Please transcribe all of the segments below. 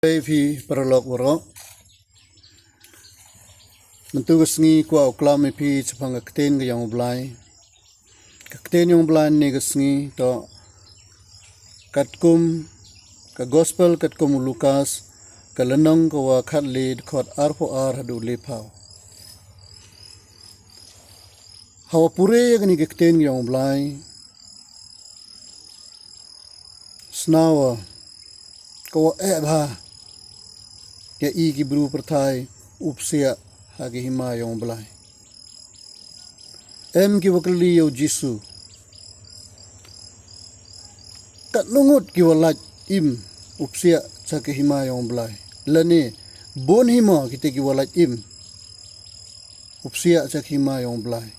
Phi paralog waro mentugas ngi kwa oklam phi chapang Ktien ga yang Blei Ktien yang Blei ne gas ngi to katkum ka gospel katkum Lukas ka lanang ka wa khat lead khot arpo ar hadu lepau hawa pure gani Ktien yang Blei snawa ko bha ya igi bru perthai upsia hagi hima yang Blei ki wakali yo jisu kat nungut ki walaj im upsia chake hima yang Blei lani bon hima kite ki walaj im upsia chake hima yang Blei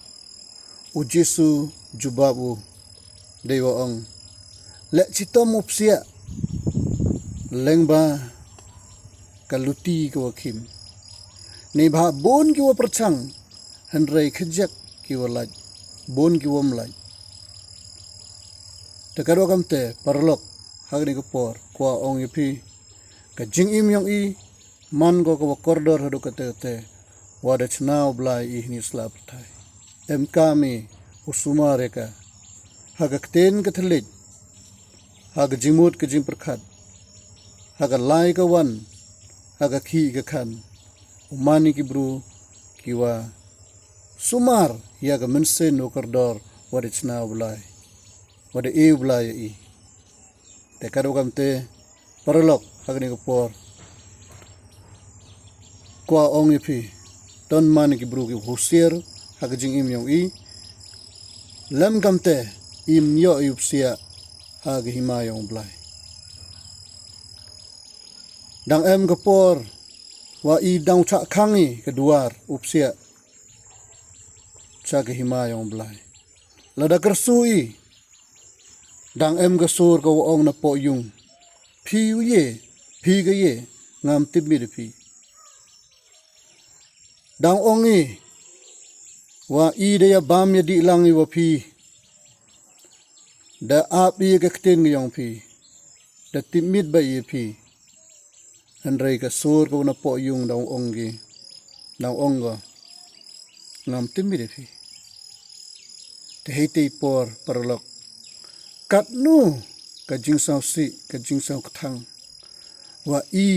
u jisu jubabu dewa ang le chitom upsia lengba kaluti ki wakim ne bha bon ki wa perchang hanrei khajak ki walaj bon ki wamlaj takaro kamte parlok hagni ko por kwa ong yipi ka jing im yong i man go ko kordor hadu kate wada chnau Blei i ni slap thai em kami usuma reka haga Ktien ka thlit haga jimut ka jim perkhat haga lai ka wan haga khi ka khan umani ki bru kiwa sumar ya ga mense no kordor wada chna Blei wada Blei i te karo kamte paralok hagni ko por kwa ong ipi ton mani ki bru ki husier haga jing im yong i lam kamte im yo upsia haga hima yong Blei dang em ka por wa i dang cha khangi keduar upsia cha ke hima yang Blei lada kersui dang em ka sur ka ong na po yung phi ga ye ngam tibmi de phi dang ongi wa i de ya bam ya di lang i wa phi da ap i ka Ktien yang phi da timit ba i phi hanrei ka sur ko na po yung daw onggi daw onga ngam timmi de phi te hei por parlok kat nu ka jingsau si ka jingsau kthang wa i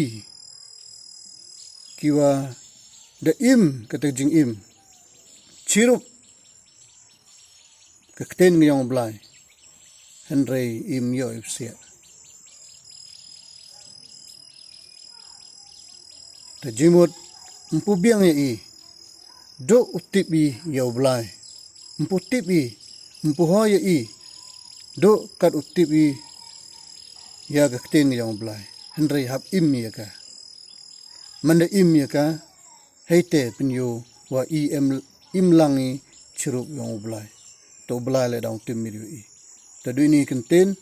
kiwa de im ka te jing im chirup ka Ktien yang Blei hanrei im yo ipsia te jimut mpu biang i do utipi ya Blei mpu tipi mpu hoya i do kat utipi ya ga Ktien yang Blei hanrei hab im ya ka manda im ya ka heite pinyo wa im langi chirup yang Blei to Blei le dang tim mi i te duini Ktien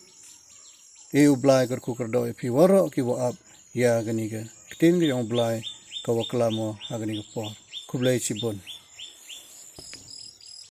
Blei kar ku kar do pi waro ki wa ab ya gani ga Ktien yang Blei kawaklamo hagani ko por kublai chibon